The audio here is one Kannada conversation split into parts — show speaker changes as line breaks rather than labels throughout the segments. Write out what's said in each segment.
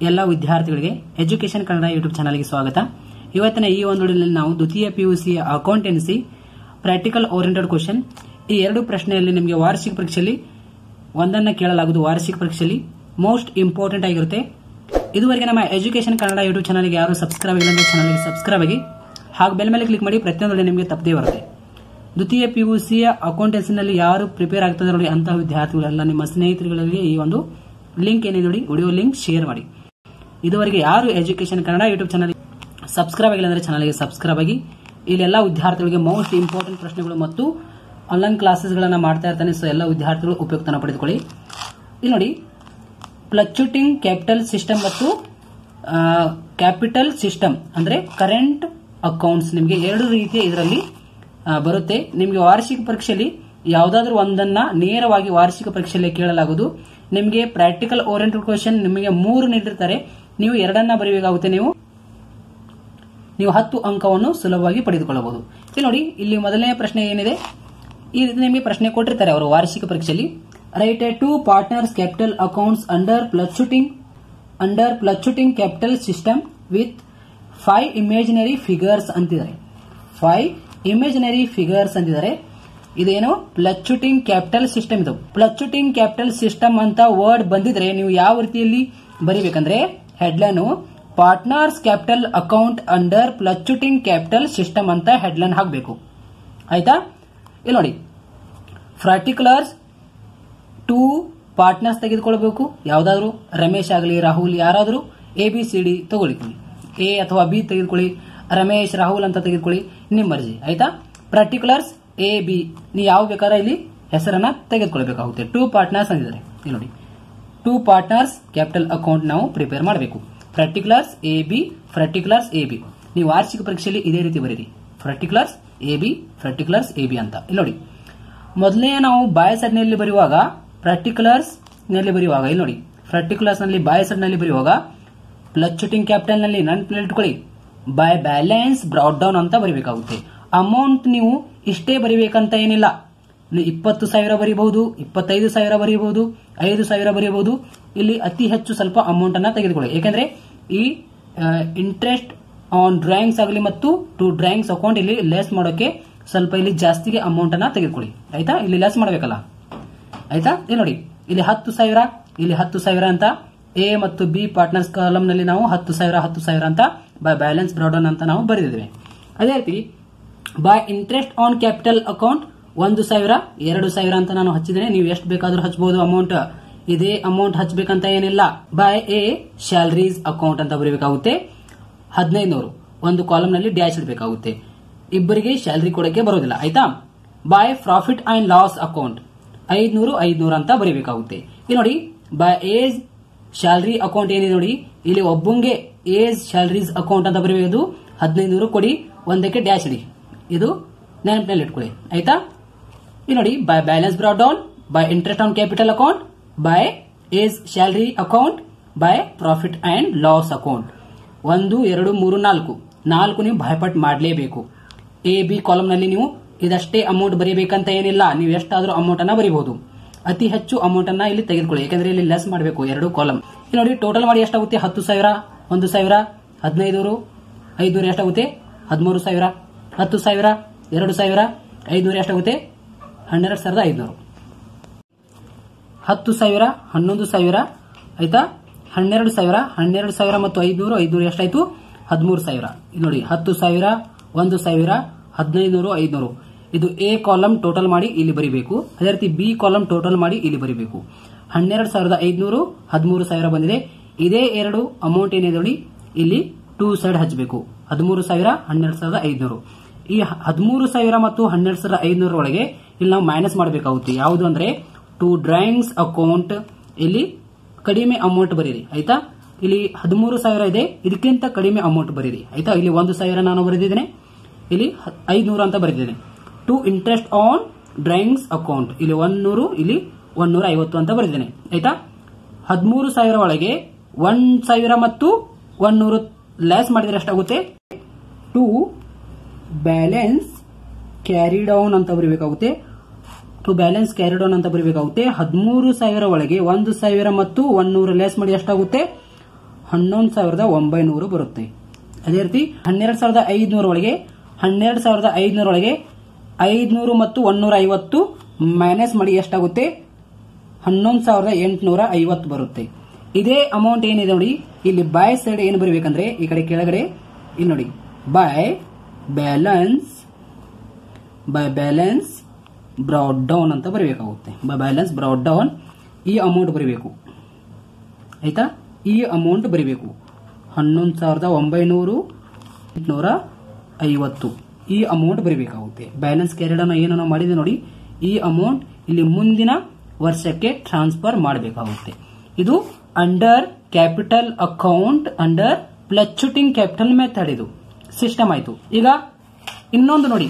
ಎಲ್ಲ ವಿದ್ಯಾರ್ಥಿಗಳಿಗೆ ಎಜುಕೇಶನ್ ಕನ್ನಡ ಯೂಟ್ಯೂಬ್ ಚಾನಲ್ಗೆ ಸ್ವಾಗತ. ಇವತ್ತಿನ ಈ ಒಂದು ವಿಡಿಯೋದಲ್ಲಿ ನಾವು ದ್ವಿತೀಯ PUC accountancy practical oriented question ಈ ಎರಡು ಪ್ರಶ್ನೆಯಲ್ಲಿ ನಿಮಗೆ ವಾರ್ಷಿಕ ಪರೀಕ್ಷೆಯಲ್ಲಿ ಒಂದನ್ನು ಕೇಳಲಾಗುವುದು. ವಾರ್ಷಿಕ ಪರೀಕ್ಷೆಯಲ್ಲಿ ಮೋಸ್ಟ್ ಇಂಪಾರ್ಟೆಂಟ್ ಆಗಿರುತ್ತೆ. ಇದುವರೆಗೆ ನಮ್ಮ ಎಜುಕೇಶನ್ ಕನ್ನಡ ಯೂಟ್ಯೂಬ್ ಚಾನಲ್ಗೆ ಯಾರು ಸಬ್ಸ್ಕ್ರೈಬ್ ಇಲ್ಲ ಅಂದ್ರೆ ಚಾನಲ್ಗೆ ಸಬ್ಸ್ಕ್ರೈಬ್ ಆಗಿ ಹಾಗೂ ಬೆಲ್ ಮೇಲೆ ಕ್ಲಿಕ್ ಮಾಡಿ. ಪ್ರತಿಯೊಂದು ನಿಮಗೆ ತಪ್ಪದೇ ಬರುತ್ತೆ. ದ್ವಿತೀಯ ಪಿಯುಸಿಯ ಅಕೌಂಟೆನ್ಸಿನಲ್ಲಿ ಯಾರು ಪ್ರಿಪೇರ್ ಆಗ್ತದೆ ನೋಡಿ ಅಂತಹ ವಿದ್ಯಾರ್ಥಿಗಳೆಲ್ಲ ನಿಮ್ಮ ಸ್ನೇಹಿತರುಗಳಿಗೆ ಈ ಒಂದು ಲಿಂಕ್ ಏನಿದೆ ನೋಡಿ, ವಿಡಿಯೋ ಲಿಂಕ್ ಶೇರ್ ಮಾಡಿ. ಇದುವರೆಗೆ ಯಾರು education Kannada YouTube channel subscribe ಆಗಿಲ್ಲ ಅಂದ್ರೆ ಚಾನಲ್ಗೆ ಸಬ್ಸ್ಕ್ರೈಬ್ ಆಗಿ. ಇಲ್ಲೆಲ್ಲ ವಿದ್ಯಾರ್ಥಿಗಳಿಗೆ ಮೋಸ್ಟ್ ಇಂಪಾರ್ಟೆಂಟ್ ಪ್ರಶ್ನೆಗಳು ಮತ್ತು ಆನ್ಲೈನ್ ಕ್ಲಾಸಸ್ ಗಳನ್ನ ಮಾಡ್ತಾ ಇರ್ತಾನೆ. ಸೊ ಎಲ್ಲ ವಿದ್ಯಾರ್ಥಿಗಳು ಉಪಯುಕ್ತನ ಪಡೆದುಕೊಳ್ಳಿ. ಇಲ್ಲಿ ನೋಡಿ, ಫ್ಲಕ್ಚುಟಿಂಗ್ ಕ್ಯಾಪಿಟಲ್ ಸಿಸ್ಟಮ್ ಮತ್ತು ಕ್ಯಾಪಿಟಲ್ ಸಿಸ್ಟಮ್ ಅಂದ್ರೆ ಕರೆಂಟ್ ಅಕೌಂಟ್ಸ್ ನಿಮಗೆ ಎರಡು ರೀತಿಯ ಇದರಲ್ಲಿ ಬರುತ್ತೆ. ನಿಮಗೆ ವಾರ್ಷಿಕ ಪರೀಕ್ಷೆಯಲ್ಲಿ ಯಾವುದಾದ್ರೂ ಒಂದನ್ನ ನೇರವಾಗಿ ವಾರ್ಷಿಕ ಪರೀಕ್ಷೆಯಲ್ಲಿ ಕೇಳಲಾಗುವುದು. ನಿಮಗೆ ಪ್ರಾಕ್ಟಿಕಲ್ ಓರಿಯೆಂಟೆಡ್ ಕ್ವೆಶ್ಚನ್ ನಿಮಗೆ 3 ನೀಡಿರ್ತಾರೆ. ನೀವು 2 ಬರೆಯಬೇಕಾಗುತ್ತೆ. ನೀವು 10 ಅಂಕವನ್ನು ಸುಲಭವಾಗಿ ಪಡೆದುಕೊಳ್ಳಬಹುದು. ಇಲ್ಲಿ ನೋಡಿ, ಇಲ್ಲಿ ಮೊದಲನೇ ಪ್ರಶ್ನೆ ಏನಿದೆ, ಈ ರೀತಿ ನಿಮಗೆ ಪ್ರಶ್ನೆ ಕೊಟ್ಟಿರ್ತಾರೆ ಅವರು ವಾರ್ಷಿಕ ಪರೀಕ್ಷೆಯಲ್ಲಿ. Write a 2 partners capital accounts under fluctuating capital system with 5 imaginary figures ಅಂತಿದ್ದಾರೆ. 5 ಇಮೇಜಿನರಿ ಫಿಗರ್ಸ್ ಅಂತಿದ್ದಾರೆ. ಇದೇನು ಫ್ಲಕ್ಚುಟಿಂಗ್ ಕ್ಯಾಪಿಟಲ್ ಸಿಸ್ಟಮ್. ಇದು ಫ್ಲಕ್ಚುಟಿಂಗ್ ಕ್ಯಾಪಿಟಲ್ ಸಿಸ್ಟಮ್ ಅಂತ ವರ್ಡ್ ಬಂದಿದ್ರೆ ನೀವು ಯಾವ ರೀತಿಯಲ್ಲಿ ಬರೀಬೇಕಂದ್ರೆ headline partners capital account under fluctuating capital system ಅಂತ ಹೆಡ್ಲೈನ್ ಹಾಕಬೇಕು. ಆಯ್ತಾ? ಇಲ್ಲಿ ನೋಡಿ, ಪರ್ಟಿಕ್ಯುಲರ್ಸ್ 2 ಪಾರ್ಟ್ನರ್ಸ್ ತೆಗೆದುಕೊಳ್ಬೇಕು. ಯಾವ್ದಾದ್ರು ರಮೇಶ್ ಆಗಲಿ ರಾಹುಲ್ ಯಾರಾದ್ರೂ ABCD ತಗೊಳ್ಳಿ. ಎ ಅಥವಾ ಬಿ ತೆಗೆದುಕೊಳ್ಳಿ, ರಮೇಶ್ ರಾಹುಲ್ ಅಂತ ತೆಗೆದುಕೊಳ್ಳಿ, ನಿಮ್ಮ ಮರ್ಜಿ. ಆಯ್ತಾ? ಪರ್ಟಿಕ್ಯುಲರ್ಸ್ AB ನೀವು ಯಾವ ಬೇಕಾದ್ರೆ ಇಲ್ಲಿ ಹೆಸರನ್ನ ತೆಗೆದುಕೊಳ್ಬೇಕಾಗುತ್ತೆ. 2 ಪಾರ್ಟ್ನರ್ಸ್ ಅಂದಿದ್ದಾರೆ. ಇಲ್ಲಿ ನೋಡಿ, 2 ಪಾರ್ಟ್ನರ್ಸ್ ಕ್ಯಾಪಿಟಲ್ ಅಕೌಂಟ್ ನಾವು ಪ್ರಿಪೇರ್ ಮಾಡಬೇಕು. ಪರ್ಟಿಕ್ಯುಲರ್ಸ್ AB ನೀವು ವಾರ್ಷಿಕ ಪರೀಕ್ಷೆಯಲ್ಲಿ ಇದೇ ರೀತಿ ಬರೀರಿ. ಪರ್ಟಿಕ್ಯುಲರ್ಸ್ AB ಅಂತ. ಇಲ್ಲಿ ನೋಡಿ, ಮೊದಲನೇ ನಾವು ಬಾಯ್ ಸೈಡ್ ನಲ್ಲಿ ಬರೆಯುವಾಗ ಪರ್ಟಿಕ್ಯುಲರ್ಸ್ ನಲ್ಲಿ ಬರೆಯುವಾಗ ಇಲ್ಲಿ ನೋಡಿ, ಪರ್ಟಿಕ್ಯುಲರ್ಸ್ ನಲ್ಲಿ ಬಾಯ್ ಸೈಡ್ ನಲ್ಲಿ ಬರೆಯುವಾಗ ಫ್ಲಕ್ಚುಟಿಂಗ್ ಕ್ಯಾಪಿಟಲ್ ನಲ್ಲಿ ನನ್ ಪ್ಲೇಟ್ ಇಟ್ಕೊಳ್ಳಿ, ಬೈ ಬ್ಯಾಲೆನ್ಸ್ ಬ್ರಾಟ್ ಡೌನ್ ಅಂತ ಬರೀಬೇಕಾಗುತ್ತೆ. ಅಮೌಂಟ್ ನೀವು ಇಷ್ಟೇ ಬರೀಬೇಕಂತ ಏನಿಲ್ಲ. 20,000 ಬರೀಬಹುದು, 25,000 ಬರೀಬಹುದು, 5,000 ಬರೀಬಹುದು. ಇಲ್ಲಿ ಅತಿ ಹೆಚ್ಚು ಸ್ವಲ್ಪ ಅಮೌಂಟ್ ಅನ್ನ ತೆಗೆದುಕೊಳ್ಳಿ. ಯಾಕಂದ್ರೆ ಈ ಇಂಟ್ರೆಸ್ಟ್ ಆನ್ ಡ್ರಾಯಿಂಗ್ಸ್ ಆಗಲಿ ಮತ್ತು ಟು ಡ್ರಾಯಿಂಗ್ಸ್ ಅಕೌಂಟ್ ಇಲ್ಲಿ ಲೆಸ್ ಮಾಡೋಕೆ ಸ್ವಲ್ಪ ಇಲ್ಲಿ ಜಾಸ್ತಿಗೆ ಅಮೌಂಟ್ ಅನ್ನ ತೆಗೆದುಕೊಳ್ಳಿ. ಆಯ್ತಾ? ಇಲ್ಲಿ ಲೆಸ್ ಮಾಡಬೇಕಲ್ಲ. ಆಯ್ತಾ? ಇಲ್ಲಿ ನೋಡಿ, ಇಲ್ಲಿ 10,000 ಇಲ್ಲಿ 10,000 ಅಂತ ಎ ಮತ್ತು ಬಿ ಪಾರ್ಟ್ನರ್ಸ್ ಕಾಲಮ್ ನಲ್ಲಿ ನಾವು 10,000 ಅಂತ ಬೈ ಬ್ಯಾಲೆನ್ಸ್ ಬ್ರಾಡೌನ್ ಅಂತ ನಾವು ಬರೆದಿದ್ದೇವೆ. ಅದೇ ರೀತಿ by interest on capital account 1,000 2,000 ಅಂತ ನಾನು ಹಚ್ಚಿದ್ದೇನೆ. ನೀವು ಎಷ್ಟು ಬೇಕಾದ್ರೂ ಹಚ್ಚಬಹುದು ಅಮೌಂಟ್. ಇದೇ ಅಮೌಂಟ್ ಹಚ್ಚಬೇಕಂತ ಏನಿಲ್ಲ. ಬೈ ಎ ಸ್ಯಾಲರೀಸ್ ಅಕೌಂಟ್ ಅಂತ ಬರೀಬೇಕಾಗುತ್ತೆ. 1,500 ಒಂದು ಕಾಲಮ್ ನಲ್ಲಿ ಡ್ಯಾಶ್ ಇಡಬೇಕಾಗುತ್ತೆ. ಇಬ್ಬರಿಗೆ ಸ್ಯಾಲರಿ ಕೊಡಕ್ಕೆ ಬರೋದಿಲ್ಲ. ಆಯ್ತಾ? By profit and loss account 500 ಅಂತ ಬರೀಬೇಕಾಗುತ್ತೆ. ಇಲ್ಲಿ ನೋಡಿ, ಬೈ ಏಜ್ ಸ್ಯಾಲರಿ ಅಕೌಂಟ್ ಏನಿದೆ ನೋಡಿ, ಇಲ್ಲಿ ಒಬ್ಬಂಗೆ ಏಜ್ ಸ್ಯಾಲರೀಸ್ ಅಕೌಂಟ್ ಅಂತ ಬರೀಬೇಕು. 1,500 ಕೊಡಿ, ಒಂದಕ್ಕೆ ಡ್ಯಾಶ್ ಇಡಿ. ಇದು ನೆನಪಿನಲ್ಲಿ ಇಟ್ಕೊಳ್ಳಿ. ಆಯ್ತಾ? ಇಲ್ಲಿ ನೋಡಿ, by balance brought down, by interest on capital account, by age salary account, by profit and loss account. 1 2 3 4 ನೀವು ಭಯಪಟ್ಟು ಮಾಡಲೇಬೇಕು. AB ಕಾಲಮ್ ನಲ್ಲಿ ನೀವು ಇದಷ್ಟೇ ಅಮೌಂಟ್ ಬರೀಬೇಕಂತ ಏನಿಲ್ಲ. ನೀವು ಎಷ್ಟಾದ್ರೂ ಅಮೌಂಟ್ ಅನ್ನ ಬರೀಬಹುದು. ಅತಿ ಹೆಚ್ಚು ಅಮೌಂಟ್ ಅನ್ನ ಇಲ್ಲಿ ತೆಗೆದುಕೊಳ್ಳಿ, ಯಾಕಂದ್ರೆ ಇಲ್ಲಿ ಲೆಸ್ ಮಾಡಬೇಕು 2 ಕಾಲಮ್. ಇಲ್ಲಿ ನೋಡಿ, ಟೋಟಲ್ ಮಾಡಿ ಎಷ್ಟಾಗುತ್ತೆ? 10,000 1,000 1500 500 ಎಷ್ಟಾಗುತ್ತೆ? 13,000 10,000 2,000 500 ಎಷ್ಟಾಗುತ್ತೆ? 12,500. 10,000 11,000 ಆಯ್ತಾ? 12,000 ಮತ್ತು 500 ಎಷ್ಟಾಯ್ತು? 13,000. ನೋಡಿ, 10,000 1,000 1500 500 ಇದು ಎ ಕಾಲಮ್ ಟೋಟಲ್ ಮಾಡಿ ಇಲ್ಲಿ ಬರೀಬೇಕು. ಅದೇ ರೀತಿ ಬಿ ಕಾಲಮ್ ಟೋಟಲ್ ಮಾಡಿ ಇಲ್ಲಿ ಬರೀಬೇಕು. 12,500 13,000 ಬಂದಿದೆ. ಇದೇ 2 ಅಮೌಂಟ್ ಏನಿದೆ ನೋಡಿ, ಇಲ್ಲಿ 2 ಸೈಡ್ ಹಚ್ಚಬೇಕು. 13,000 12,500. ಈ 13,000 ಮತ್ತು 12,500 ಒಳಗೆ ಇಲ್ಲಿ ನಾವು ಮೈನಸ್ ಮಾಡಬೇಕಾಗುತ್ತೆ. ಯಾವುದು ಅಂದ್ರೆ ಟು ಡ್ರಾಯಿಂಗ್ಸ್ ಅಕೌಂಟ್ ಇಲ್ಲಿ ಕಡಿಮೆ ಅಮೌಂಟ್ ಬರೀರಿ. ಆಯ್ತಾ? ಇಲ್ಲಿ 13,000 ಇದೆ, ಇದಕ್ಕಿಂತ ಕಡಿಮೆ ಅಮೌಂಟ್ ಬರೀರಿ. ಆಯ್ತಾ? ಇಲ್ಲಿ 1,000 ನಾನು ಬರೆದಿದ್ದೇನೆ, ಇಲ್ಲಿ 500 ಅಂತ ಬರೆದಿದ್ದೇನೆ. To interest on drawings account ಇಲ್ಲಿ 100 ಇಲ್ಲಿ 150 ಅಂತ ಬರೆದಿದ್ದೇನೆ. ಆಯ್ತಾ? 13,000 ಒಳಗೆ 1,000 ಮತ್ತು 100 ಲೆಸ್ ಮಾಡಿದ್ರೆ ಎಷ್ಟಾಗುತ್ತೆ? ಟು ಬ್ಯಾಲೆನ್ಸ್ ಕ್ಯಾರಿ ಡೌನ್ ಅಂತ ಬರೀಬೇಕಾಗುತ್ತೆ. ಟು ಬ್ಯಾಲೆನ್ಸ್ ಕ್ಯಾರಿಡ್ ಆನ್ ಅಂತ ಬರೀಬೇಕಾಗುತ್ತೆ. 13,000 ಒಳಗೆ 1,000 ಮತ್ತು 100 ಲೆಸ್ ಮಾಡಿ ಎಷ್ಟಾಗುತ್ತೆ? 11,900 ಬರುತ್ತೆ. ಅದೇ ರೀತಿ 12,500 ಒಳಗೆ 500 ಮತ್ತು 150 ಮೈನಸ್ ಮಾಡಿ ಎಷ್ಟಾಗುತ್ತೆ? 11,850 ಬರುತ್ತೆ. ಇದೇ ಅಮೌಂಟ್ ಏನಿದೆ ನೋಡಿ, ಇಲ್ಲಿ ಬೈ ಸೈಡ್ ಏನು ಬರಬೇಕಂದ್ರೆ ಈ ಕಡೆ ಕೆಳಗಡೆ ಇಲ್ಲಿ ನೋಡಿ, ಬೈ ಬ್ಯಾಲೆನ್ಸ್ ಬ್ರಾಡ್ ಡೌನ್ ಅಂತ ಬರಬೇಕಾಗುತ್ತೆ. ಬೈ ಬ್ಯಾಲೆನ್ಸ್ ಬ್ರಾಡ್ ಡೌನ್ ಈ ಅಮೌಂಟ್ ಬರಬೇಕು. ಆಯ್ತಾ? ಈ ಅಮೌಂಟ್ ಬರಬೇಕು 11,950 ಈ ಅಮೌಂಟ್ ಬರಬೇಕಾಗುತ್ತೆ. ಬ್ಯಾಲೆನ್ಸ್ ಕ್ಯಾರಿಡ್ ಅನ್ನು ಏನು ನಾವು ಮಾಡಿದೆ ನೋಡಿ, ಈ ಅಮೌಂಟ್ ಇಲ್ಲಿ ಮುಂದಿನ ವರ್ಷಕ್ಕೆ ಟ್ರಾನ್ಸ್ಫರ್ ಮಾಡಬೇಕಾಗುತ್ತೆ. ಇದು under capital account under fluctuating capital method ಇದು ಸಿಸ್ಟಮ್ ಆಯ್ತು. ಈಗ ಇನ್ನೊಂದು ನೋಡಿ,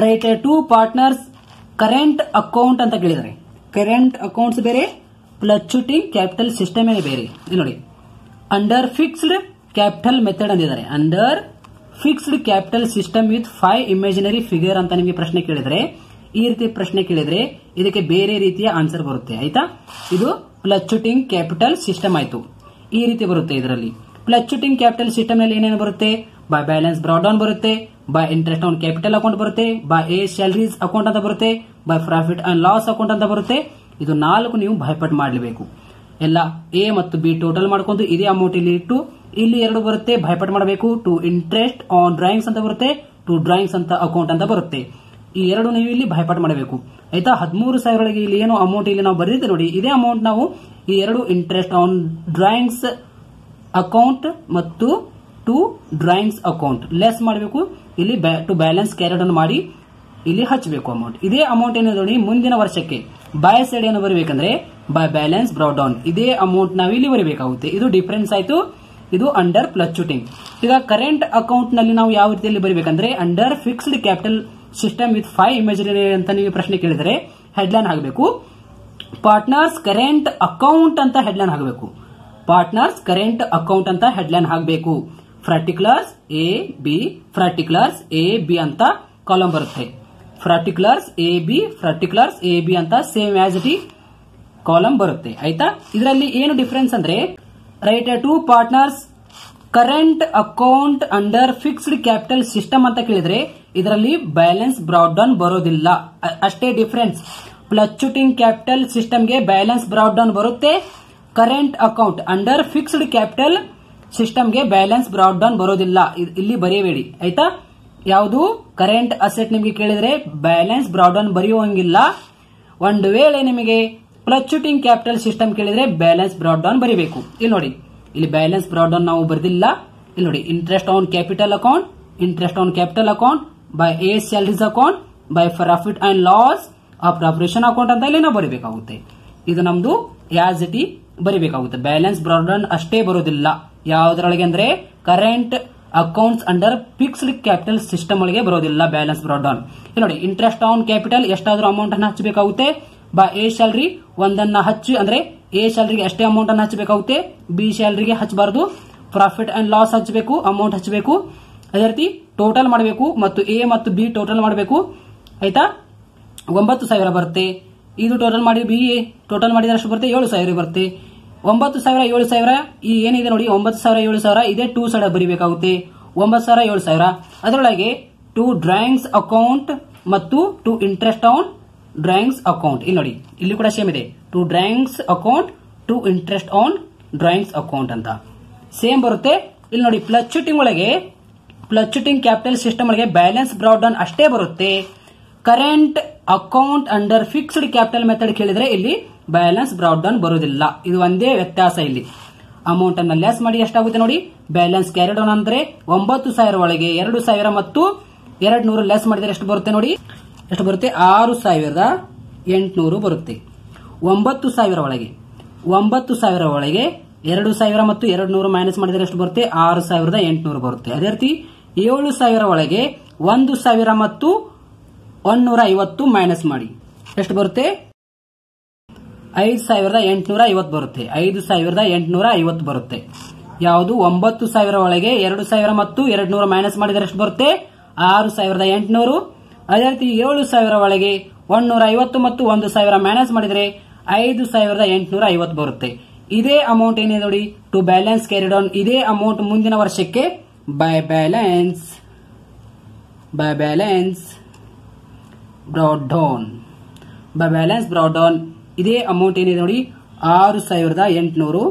write to partners current account ಅಂತ ಕೇಳಿದರೆ, ಕರೆಂಟ್ ಅಕೌಂಟ್ಸ್ ಬೇರೆ, ಫ್ಲಕ್ಚುಟಿಂಗ್ ಕ್ಯಾಪಿಟಲ್ ಸಿಸ್ಟಮ್ ಬೇರೆ. ನೋಡಿ, ಅಂಡರ್ ಫಿಕ್ಸ್ಡ್ ಕ್ಯಾಪಿಟಲ್ ಮೆಥಡ್ ಅಂದಿದ್ದಾರೆ. Under fixed capital system with 5 imaginary figure ಅಂತ ನಿಮಗೆ ಪ್ರಶ್ನೆ ಕೇಳಿದ್ರೆ, ಈ ರೀತಿ ಪ್ರಶ್ನೆ ಕೇಳಿದ್ರೆ ಇದಕ್ಕೆ ಬೇರೆ ರೀತಿಯ ಆನ್ಸರ್ ಬರುತ್ತೆ. ಆಯ್ತಾ? ಇದು ಫ್ಲಕ್ಚುಟಿಂಗ್ ಕ್ಯಾಪಿಟಲ್ ಸಿಸ್ಟಮ್ ಆಯ್ತು. ಈ ರೀತಿ ಬರುತ್ತೆ. ಇದರಲ್ಲಿ ಫ್ಲಕ್ಚುಟಿಂಗ್ ಕ್ಯಾಪಿಟಲ್ ಸಿಸ್ಟಮ್ ನಲ್ಲಿ ಏನೇನು ಬರುತ್ತೆ? ಬೈ ಬ್ಯಾಲೆನ್ಸ್ ಬ್ರಾಡ್ ಡೌನ್ ಬರುತ್ತೆ, by interest on capital account ಬರುತ್ತೆ, ಬೈ ಎ ಸ್ಯಾಲರೀಸ್ ಅಕೌಂಟ್ ಅಂತ ಬರುತ್ತೆ, by profit and loss account ಅಂತ ಬರುತ್ತೆ. ಇದು 4 ನೀವು ಭಯಪಟ್ಟು ಮಾಡಲೇಬೇಕು. ಎಲ್ಲ ಎ ಮತ್ತು ಬಿ ಟೋಟಲ್ ಮಾಡ್ಕೊಂಡು ಇದೇ ಅಮೌಂಟ್ ಇಲ್ಲಿ ಇಟ್ಟು ಇಲ್ಲಿ 2 ಬರುತ್ತೆ, ಭಯಪಟ್ಟು ಮಾಡಬೇಕು. ಟು ಇಂಟ್ರೆಸ್ಟ್ ಆನ್ ಡ್ರಾಯಿಂಗ್ಸ್ ಅಂತ ಬರುತ್ತೆ, ಟು ಡ್ರಾಯಿಂಗ್ಸ್ ಅಂತ ಅಕೌಂಟ್ ಅಂತ ಬರುತ್ತೆ. ಈ 2 ನೀವು ಇಲ್ಲಿ ಭಯಪಟ್ಟು ಮಾಡಬೇಕು. ಆಯ್ತಾ? 13,000 ಇಲ್ಲಿ ಏನು ಅಮೌಂಟ್ ಇಲ್ಲಿ ನಾವು ಬರೆದಿದ್ದೆ ನೋಡಿ, ಇದೇ ಅಮೌಂಟ್ ನಾವು ಈ 2 ಇಂಟ್ರೆಸ್ಟ್ ಆನ್ ಡ್ರಾಯಿಂಗ್ಸ್ ಅಕೌಂಟ್ ಮತ್ತು ಟು ಡ್ರಾಯಿಂಗ್ಸ್ ಅಕೌಂಟ್ ಲೆಸ್ ಮಾಡಬೇಕು. ಇಲ್ಲಿ ಟು ಬ್ಯಾಲೆನ್ಸ್ ಕ್ಯಾರಿಡ್ ಅನ್ನು ಮಾಡಿ ಇಲ್ಲಿ ಹಚ್ಚಬೇಕು ಅಮೌಂಟ್. ಇದೇ ಅಮೌಂಟ್ ಏನು ನೋಡಿ, ಮುಂದಿನ ವರ್ಷಕ್ಕೆ ಬೈ ಸೈಡ್ ಏನು ಬರಬೇಕಂದ್ರೆ ಬೈ ಬ್ಯಾಲೆನ್ಸ್ ಬ್ರಾಡ್ ಡೌನ್ ಇದೇ ಅಮೌಂಟ್ ನಾವು ಇಲ್ಲಿ ಬರಬೇಕಾಗುತ್ತೆ. ಇದು ಡಿಫರೆನ್ಸ್ ಆಯ್ತು. ಇದು ಅಂಡರ್ ಫ್ಲಕ್ಚುಟಿಂಗ್. ಈಗ ಕರೆಂಟ್ ಅಕೌಂಟ್ ನಲ್ಲಿ ನಾವು ಯಾವ ರೀತಿಯಲ್ಲಿ ಬರಬೇಕಂದ್ರೆ under fixed capital system with 5 imaginary ಅಂತ ನೀವು ಪ್ರಶ್ನೆ ಕೇಳಿದರೆ ಹೆಡ್ಲೈನ್ ಆಗಬೇಕು ಪಾರ್ಟ್ನರ್ಸ್ ಕರೆಂಟ್ ಅಕೌಂಟ್ ಅಂತ ಹೆಡ್ಲೈನ್ ಆಗಬೇಕು. ಪಾರ್ಟ್ನರ್ಸ್ ಕರೆಂಟ್ ಅಕೌಂಟ್ ಅಂತ ಹೆಡ್ಲೈನ್ ಆಗಬೇಕು. Particulars A B, particulars A B ಅಂತ ಕಾಲಮ್ ಬರುತ್ತೆ. ಪರ್ಟಿಕ್ಯುಲರ್ಸ್ ಎ ಬಿ ಅಂತ ಸೇಮ್ ಆಸ್ ಇಟ್ ಕಾಲಮ್ ಬರುತ್ತೆ. ಆಯ್ತಾ? ಇದರಲ್ಲಿ ಏನು ಡಿಫರೆನ್ಸ್ ಅಂದ್ರೆ, write to partners current account under fixed capital system ಅಂತ ಕೇಳಿದ್ರೆ ಇದರಲ್ಲಿ ಬ್ಯಾಲೆನ್ಸ್ ಬ್ರಾಡ್ ಡೌನ್ ಬರೋದಿಲ್ಲ. ಅಷ್ಟೇ ಡಿಫರೆನ್ಸ್. ಫ್ಲಕ್ಚುಟಿಂಗ್ ಕ್ಯಾಪಿಟಲ್ ಸಿಸ್ಟಮ್ಗೆ ಬ್ಯಾಲೆನ್ಸ್ ಬ್ರಾಡ್ ಡೌನ್ ಬರುತ್ತೆ. Current account under fixed capital ಸಿಸ್ಟಮ್ಗೆ ಬ್ಯಾಲೆನ್ಸ್ ಬ್ರಾಡ್ ಡೌನ್ ಬರೋದಿಲ್ಲ. ಇಲ್ಲಿ ಬರೆಯಬೇಡಿ. ಆಯ್ತಾ? ಯಾವುದು ಕರೆಂಟ್ ಅಸೆಟ್ ನಿಮಗೆ ಕೇಳಿದ್ರೆ ಬ್ಯಾಲೆನ್ಸ್ ಬ್ರಾಡ್ ಡೌನ್ ಬರೆಯುವಂಗಿಲ್ಲ. ಒಂದು ವೇಳೆ ನಿಮಗೆ ಫ್ಲಕ್ಚುಟಿಂಗ್ ಕ್ಯಾಪಿಟಲ್ ಸಿಸ್ಟಮ್ ಕೇಳಿದ್ರೆ ಬ್ಯಾಲೆನ್ಸ್ ಬ್ರಾಡ್ ಡೌನ್ ಬರೀಬೇಕು. ಇಲ್ಲಿ ನೋಡಿ, ಇಲ್ಲಿ ಬ್ಯಾಲೆನ್ಸ್ ಬ್ರಾಡ್ ಡೌನ್ ನಾವು ಬರೆದಿಲ್ಲ. ಇಲ್ಲಿ ನೋಡಿ, interest on capital account by a salaries account by profit and loss appropriation account ಅಂತ ಇಲ್ಲಿ ನಾವು ಬರೀಬೇಕಾಗುತ್ತೆ. ಇದು ನಮ್ದು ಯಾಸ್ ಇಟ್ ಬರೀಬೇಕಾಗುತ್ತೆ. ಬ್ಯಾಲೆನ್ಸ್ ಬ್ರಾಡ್ ಡೌನ್ ಅಷ್ಟೇ ಬರೋದಿಲ್ಲ. ಯಾವುದರೊಳಗೆ ಅಂದ್ರೆ current accounts under fixed capital system ಒಳಗೆ ಬರೋದಿಲ್ಲ ಬ್ಯಾಲೆನ್ಸ್ ಬ್ರಾಡ್ ಡೌನ್. ಇಲ್ಲಿ ನೋಡಿ, ಇಂಟ್ರೆಸ್ಟ್ ಆನ್ ಕ್ಯಾಪಿಟಲ್ ಎಷ್ಟಾದ್ರೂ ಅಮೌಂಟ್ ಅನ್ನು ಹಚ್ಚಬೇಕಾಗುತ್ತೆ. ಬೈ ಎ ಸ್ಯಾಲರಿ ಒಂದನ್ನ ಹಚ್ಚಿ ಅಂದ್ರೆ ಎ ಸ್ಯಾಲರಿಗೆ ಅಷ್ಟೇ ಅಮೌಂಟ್ ಅನ್ನು ಹಚ್ಚಬೇಕಾಗುತ್ತೆ, ಬಿ ಸ್ಯಾಲರಿಗೆ ಹಚ್ಚಬಾರದು. ಪ್ರಾಫಿಟ್ ಅಂಡ್ ಲಾಸ್ ಹಚ್ಚಬೇಕು, ಅಮೌಂಟ್ ಹಚ್ಚಬೇಕು. ಅದೇ ರೀತಿ ಟೋಟಲ್ ಮಾಡಬೇಕು ಮತ್ತು ಎ ಮತ್ತು ಬಿ ಟೋಟಲ್ ಮಾಡಬೇಕು. ಆಯ್ತಾ? 9,000 ಬರುತ್ತೆ. ಇದು ಟೋಟಲ್ ಮಾಡಿ ಬಿ ಟೋಟಲ್ ಮಾಡಿದ್ರೆ ಅಷ್ಟು ಬರುತ್ತೆ, 7,000 ಬರುತ್ತೆ. 9,000 7,000 ಈ ಏನಿದೆ ನೋಡಿ, 9,000 7,000 ಇದೇ 2 ಸೈಡ್ ಬರೀಬೇಕಾಗುತ್ತೆ. 9,000 7,000 ಅದರೊಳಗೆ ಟು ಡ್ರಾಯಿಂಗ್ಸ್ ಅಕೌಂಟ್ ಮತ್ತು to interest on drawings account. ಇಲ್ಲಿ ನೋಡಿ, ಇಲ್ಲಿ ಕೂಡ ಸೇಮ್ ಇದೆ. To drawings account to interest on drawings account ಅಂತ ಸೇಮ್ ಬರುತ್ತೆ. ಇಲ್ಲಿ ನೋಡಿ, ಫ್ಲಕ್ಚುಟಿಂಗ್ ಕ್ಯಾಪಿಟಲ್ ಸಿಸ್ಟಮ್ ಒಳಗೆ ಬ್ಯಾಲೆನ್ಸ್ ಬ್ರಾಡ್ ಡೌನ್ ಅಷ್ಟೇ ಬರುತ್ತೆ. Current account under fixed capital method ಕೇಳಿದ್ರೆ ಇಲ್ಲಿ ಬ್ಯಾಲೆನ್ಸ್ ಬ್ರಾಡ್ ಡೌನ್ ಬರೋದಿಲ್ಲ. ಇದು ಒಂದೇ ವ್ಯತ್ಯಾಸ. ಇಲ್ಲಿ ಅಮೌಂಟ್ ಅನ್ನು ಲೆಸ್ ಮಾಡಿ ಎಷ್ಟಾಗುತ್ತೆ ನೋಡಿ, ಬ್ಯಾಲೆನ್ಸ್ ಕ್ಯಾರಿಡ್ ಆನ್ ಅಂದ್ರೆ 9,000 ಒಳಗೆ 2,000 ಮತ್ತು 200 ಲೆಸ್ ಮಾಡಿದ್ರೆ ಎಷ್ಟು ಬರುತ್ತೆ ನೋಡಿ, ಎಷ್ಟು ಬರುತ್ತೆ? 6,800 ಬರುತ್ತೆ. 9,000 ಒಳಗೆ 2,000 ಮತ್ತು 200 ಮೈನಸ್ ಮಾಡಿದ್ರೆ ಎಷ್ಟು ಬರುತ್ತೆ? 6,800 ಬರುತ್ತೆ. ಅದೇ ರೀತಿ 7,000 ಒಳಗೆ 1,000 ಮತ್ತು 150 ಮೈನಸ್ ಮಾಡಿ ಎಷ್ಟು ಬರುತ್ತೆ? 5,850 ಬರುತ್ತೆ. 5,850 ಬರುತ್ತೆ. ಯಾವುದು? 9,000 ಒಳಗೆ 2,000 ಮತ್ತು 200 ಮೈನಸ್ ಮಾಡಿದರೆ ಎಷ್ಟು ಬರುತ್ತೆ? 6,800. ಅದೇ ರೀತಿ 7,000 ಒಳಗೆ 150 ಮತ್ತು 1000 ಮೈನಸ್ ಮಾಡಿದ್ರೆ 5850 ಬರುತ್ತೆ. ಇದೇ ಅಮೌಂಟ್ ಏನಿದೆ ನೋಡಿ ಟು ಬ್ಯಾಲೆನ್ಸ್ ಕ್ಯಾರಿಡ್ ಆನ್, ಇದೇ ಅಮೌಂಟ್ ಮುಂದಿನ ವರ್ಷಕ್ಕೆ ಬೈ ಬ್ಯಾಲೆನ್ಸ್ ಬ್ರಾಟ್ ಡೌನ್ ಇದೇ ಅಮೌಂಟ್ ಏನಿದೆ ನೋಡಿ 6800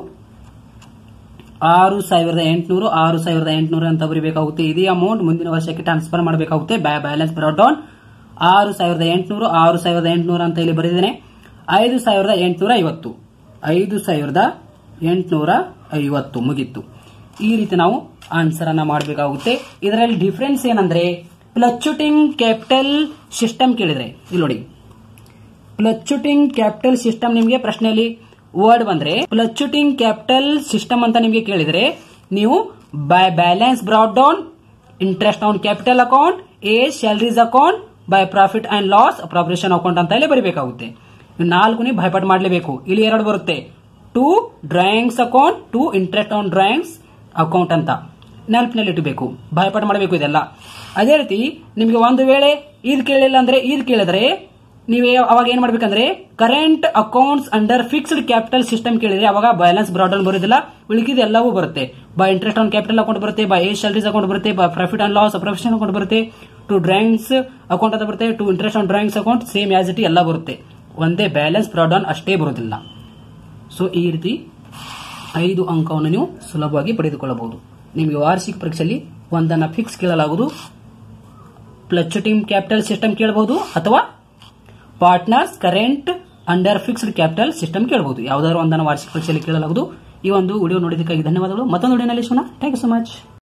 ಅಂತ ಬರೀಬೇಕಾಗುತ್ತೆ. ಇದೇ ಅಮೌಂಟ್ ಮುಂದಿನ ವರ್ಷಕ್ಕೆ ಟ್ರಾನ್ಸ್ಫರ್ ಮಾಡಬೇಕಾಗುತ್ತೆ ಬೈ ಬ್ಯಾಲೆನ್ಸ್ ಬ್ರಾಟ್ ಡೌನ್ 6800 ಅಂತ ಇಲ್ಲಿ ಬರೆದಿದ್ದೇನೆ. 5850 ಮುಗಿತ್ತು. ಈ ರೀತಿ ನಾವು ಆನ್ಸರ್ ಅನ್ನ ಮಾಡಬೇಕಾಗುತ್ತೆ. ಇದರಲ್ಲಿ ಡಿಫರೆನ್ಸ್ ಏನಂದ್ರೆ ಫ್ಲಕ್ಚುಟಿಂಗ್ ಕ್ಯಾಪಿಟಲ್ ಸಿಸ್ಟಮ್ ಕೇಳಿದ್ರೆ ಇಲ್ಲಿ ನೋಡಿ, ಫ್ಲಕ್ಚುಟಿಂಗ್ ಕ್ಯಾಪಿಟಲ್ ಸಿಸ್ಟಮ್ ನಿಮಗೆ ಪ್ರಶ್ನೆಯಲ್ಲಿ ವರ್ಡ್ ಬಂದ್ರೆ ಫ್ಲಕ್ಚುಟಿಂಗ್ ಕ್ಯಾಪಿಟಲ್ ಸಿಸ್ಟಮ್ ಅಂತ ನಿಮಗೆ ಕೇಳಿದ್ರೆ ನೀವು by balance brought down, interest on capital account, A salaries account, by profit and loss appropriation account ಅಂತ ಇಲ್ಲಿ ಬರೀಬೇಕಾಗುತ್ತೆ. 4 ನೀವು ಭಯಪಟ್ಟು ಮಾಡಲೇಬೇಕು. ಇಲ್ಲಿ 2 ಬರುತ್ತೆ, to drawings account, to interest on drawings account ಅಂತ ನೆನಪಿನಲ್ಲಿ ಇಟ್ಟಬೇಕು, ಭಯಪಟ್ಟು ಮಾಡಬೇಕು ಇದೆಲ್ಲ. ಅದೇ ರೀತಿ ನಿಮಗೆ ಒಂದು ವೇಳೆ ಇದು ಕೇಳಿಲ್ಲ ಅಂದ್ರೆ ಇದು ಕೇಳಿದ್ರೆ ನೀವೇ ಅವಾಗ ಏನ್ ಮಾಡ್ಬೇಕಂದ್ರೆ current accounts under fixed capital system ಕೇಳಿದ್ರೆ ಅವಾಗ ಬ್ಯಾಲೆನ್ಸ್ ಬ್ರಾಟ್ ಡೌನ್ ಬರೋದಿಲ್ಲ, ಉಳಿಕಿದ ಎಲ್ಲವೂ ಬರುತ್ತೆ. By interest on capital account ಬರುತ್ತೆ, ಬೈ ಎ ಸ್ಯಾಲರೀಸ್ ಅಕೌಂಟ್ ಬರುತ್ತೆ, by profit and loss appropriation account ಬರುತ್ತೆ, ಟು ಡ್ರಾಯಿಂಗ್ಸ್ ಅಕೌಂಟ್ ಅಂತ ಬರುತ್ತೆ, to interest on drawings account same as it ಎಲ್ಲ ಬರುತ್ತೆ. ಒಂದೇ ಬ್ಯಾಲೆನ್ಸ್ ಬ್ರಾಟ್ ಡೌನ್ ಅಷ್ಟೇ ಬರೋದಿಲ್ಲ. ಸೊ ಈ ರೀತಿ 5 ಅಂಕವನ್ನು ನೀವು ಸುಲಭವಾಗಿ ಪಡೆದುಕೊಳ್ಳಬಹುದು. ನಿಮಗೆ ವಾರ್ಷಿಕ ಪರೀಕ್ಷೆಯಲ್ಲಿ ಒಂದನ್ನ ಫಿಕ್ಸ್ ಕೇಳಲಾಗುವುದು, ಫ್ಲಕ್ಚುಟಿಂಗ್ ಕ್ಯಾಪಿಟಲ್ ಸಿಸ್ಟಮ್ ಕೇಳಬಹುದು ಅಥವಾ partners current under fixed capital system ಕೇಳಬಹುದು. ಯಾವುದಾದ್ರು ಒಂದನ್ನು ವಾರ್ಷಿಕ ಪರೀಕ್ಷೆಯಲ್ಲಿ ಕೇಳಲಾಗುವುದು. ಈ ಒಂದು ವಿಡಿಯೋ ನೋಡಿದ್ದಕ್ಕಾಗಿ ಧನ್ಯವಾದಗಳು. ಮತ್ತೊಂದು ವಿಡಿಯೋನಲ್ಲಿ ಸಿಗೋಣ. Thank you so much.